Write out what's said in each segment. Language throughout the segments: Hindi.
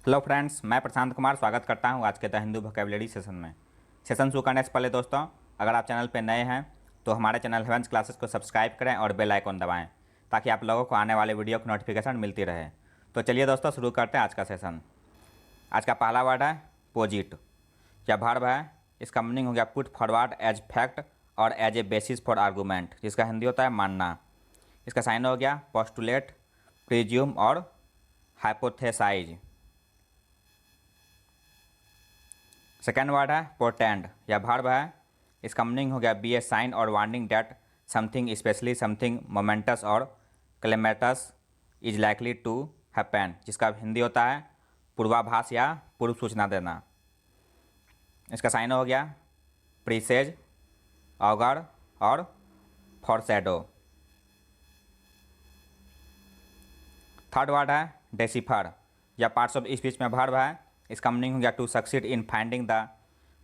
हेलो फ्रेंड्स, मैं प्रशांत कुमार स्वागत करता हूं आज के द हिंदू वोकैबुलरी सेशन में। सेशन शुरू करने से पहले दोस्तों, अगर आप चैनल पर नए हैं तो हमारे चैनल हेवेंस क्लासेस को सब्सक्राइब करें और बेल आइकन दबाएं ताकि आप लोगों को आने वाले वीडियो की नोटिफिकेशन मिलती रहे। तो चलिए दोस्तों, शुरू करते हैं आज का सेशन। आज का पहला वर्ड है पोजिट। यह वर्ब है, इसका मीनिंग हो गया पुट फॉरवर्ड एज फैक्ट और as a basis for argument, जिसका हिंदी होता है मानना। इसका साइन हो गया पोस्टुलेट, प्रिज्यूम और हाइपोथेसाइज। सेकेंड वर्ड है पोर्टेंड। यह वर्ब है, इसका मीनिंग हो गया बी ए साइन और warning that something especially something momentous और calamitous is likely to happen, जिसका हिंदी होता है पूर्वाभास या पूर्व सूचना देना। इसका साइन हो गया प्रीसेज, ऑगर और फॉरशैडो। थर्ड वर्ड है डेसिफर। यह पार्ट्स ऑफ स्पीच में वर्ब है, इसका मीनिंग हो गया to succeed in finding the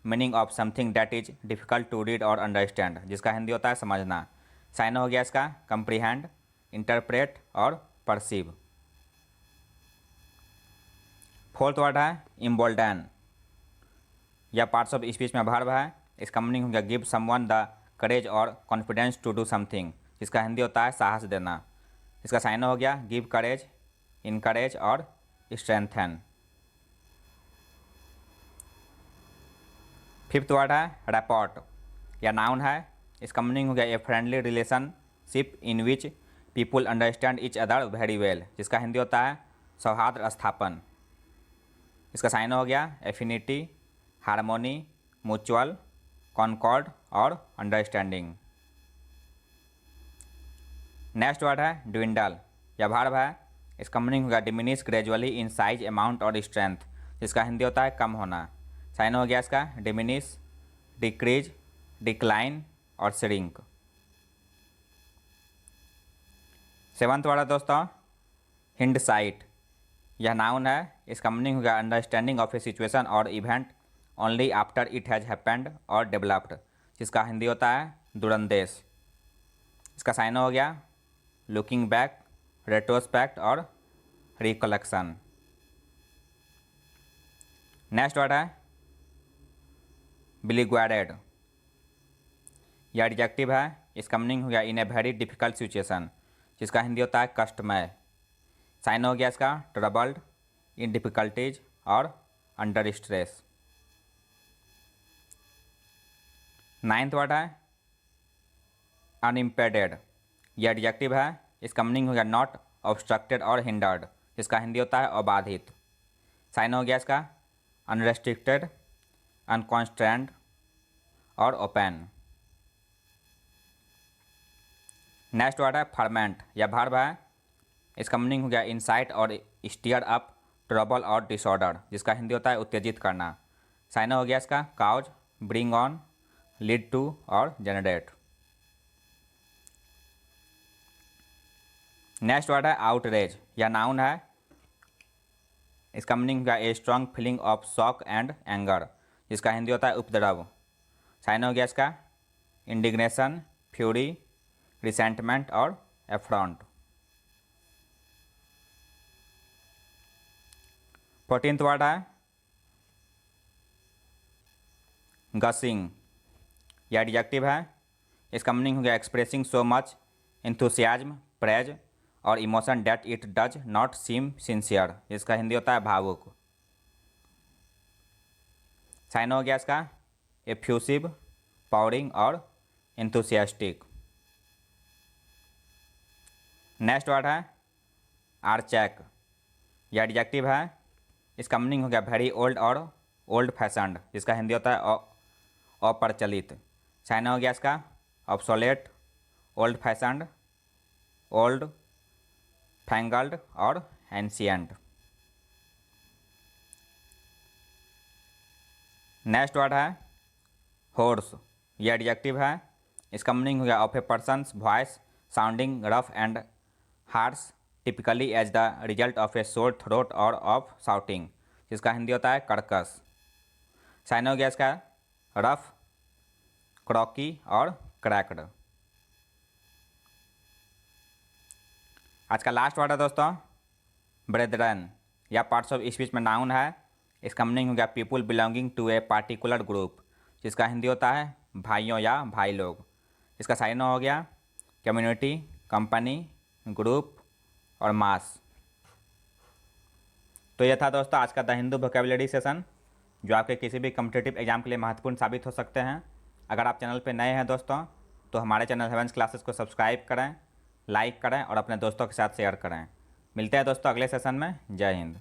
meaning of something that is difficult to read और अंडरस्टैंड, जिसका हिंदी होता है समझना। साइन हो गया इसका कंप्रीहेंड, इंटरप्रेट और परसीव। फोर्थ वर्ड है इम्बोल्डन। यह पार्ट्स ऑफ स्पीच में वर्ब है, इसका मीनिंग हो गया गिव समवन द करेज और कॉन्फिडेंस टू डू समथिंग, जिसका हिंदी होता है साहस देना। इसका साइन हो गया गिव करेज, इनकरेज और स्ट्रेंथन। फिफ्थ वर्ड है रैपोर्ट। यह नाउन है, इसका मीनिंग हो गया a friendly relationship in which people understand each other very well, जिसका हिंदी होता है सौहार्द स्थापन। इसका साइन हो गया एफिनिटी, हार्मोनी, म्यूचुअल, कॉन्कॉर्ड और अंडरस्टैंडिंग। नेक्स्ट वर्ड है ड्विंडल। यह वर्ब है, इसका मीनिंग हो गया diminish gradually in size, amount और स्ट्रेंथ, जिसका हिंदी होता है कम होना। साइन हो गया इसका डिमिनिश, डिक्रीज, डिक्लाइन और श्रिंक। सेवंथ वर्ड है दोस्तों हिंडसाइट। यह नाउन है, इसका मीनिंग हो गया अंडरस्टैंडिंग ऑफ ए सिचुएशन और event only after it has happened और डेवलप्ड, जिसका हिंदी होता है दूरंदेश। इसका साइन हो गया लुकिंग बैक, रेट्रोस्पेक्ट और रिकलेक्शन। नेक्स्ट वर्ड है बिलीग्वाडेड। यह एडजेक्टिव है, इसका मीनिंग हो गया इन ए वेरी डिफिकल्ट सिचुएशन, जिसका हिंदी होता है कष्टमय। साइन हो गया इसका ट्रबल्ड, इन डिफिकल्टीज और अंडर स्ट्रेस। नाइन्थ वर्ड है अनइम्पेडेड। यह एडजेक्टिव है, इसका मीनिंग हो गया नॉट ऑब्स्ट्रक्टेड और हिंडर्ड, जिसका हिंदी होता है अबाधित। साइन हो गया इसका अनरेस्ट्रिक्टेड, अनकॉन्स्ट्रेंड और ओपन। नेक्स्ट वर्ड है फर्मेंट। यह वर्ब है, इसका मीनिंग हो गया इंसाइट और स्टीयर अप ट्रबल और डिसऑर्डर, जिसका हिंदी होता है उत्तेजित करना। साइन हो गया इसका cause, bring on, lead to और जनरेट। नेक्स्ट वर्ड है आउटरेज। यह नाउन है, इसका मीनिंग हो गया a strong feeling of shock and anger, जिसका हिंदी होता है उपद्रव। साइन हो गया इसका इंडिग्नेशन, फ्यूरी, रिसेंटमेंट और एफ्रॉन्ट। 14th वर्ड है गसिंग। यह एडजेक्टिव है, इसका मीनिंग हो गया expressing so much enthusiasm, praise और emotion that it does not seem sincere, इसका हिंदी होता है भावुक। साइन हो गया इसका एफ्यूसिव, पावरिंग और एंथुसियास्टिक। नेक्स्ट वर्ड है आर्चैक। यह एडजेक्टिव है, इसका मीनिंग हो गया वेरी ओल्ड और ओल्ड फैशनड, जिसका हिंदी होता है अप्रचलित। साइन हो गया इसका obsolete, old fashioned, old fangled और एंशियंट। नेक्स्ट वर्ड है होर्स। यह एडजेक्टिव है, इसका मीनिंग हो गया of a person's voice sounding rough and harsh, typically as the result of a sore throat और ऑफ शाउटिंग, जिसका हिंदी होता है कर्कश। साइन हो गया इसका रफ, क्रॉकी और क्रैक्ड। आज का लास्ट वर्ड है दोस्तों ब्रेदरन। या पार्ट्स ऑफ स्पीच में नाउन है, इसका मीनिंग हो गया people belonging to a particular group, जिसका हिंदी होता है भाइयों या भाई लोग। इसका साइनो हो गया कम्युनिटी, कंपनी, ग्रुप और मास। तो यह था दोस्तों आज का द हिंदू वोकैबुलरी सेशन, जो आपके किसी भी कॉम्पिटिटिव एग्जाम के लिए महत्वपूर्ण साबित हो सकते हैं। अगर आप चैनल पर नए हैं दोस्तों, तो हमारे चैनल हेवेंस क्लासेस को सब्सक्राइब करें, लाइक करें और अपने दोस्तों के साथ शेयर करें। मिलते हैं दोस्तों अगले सेशन में। जय हिंद।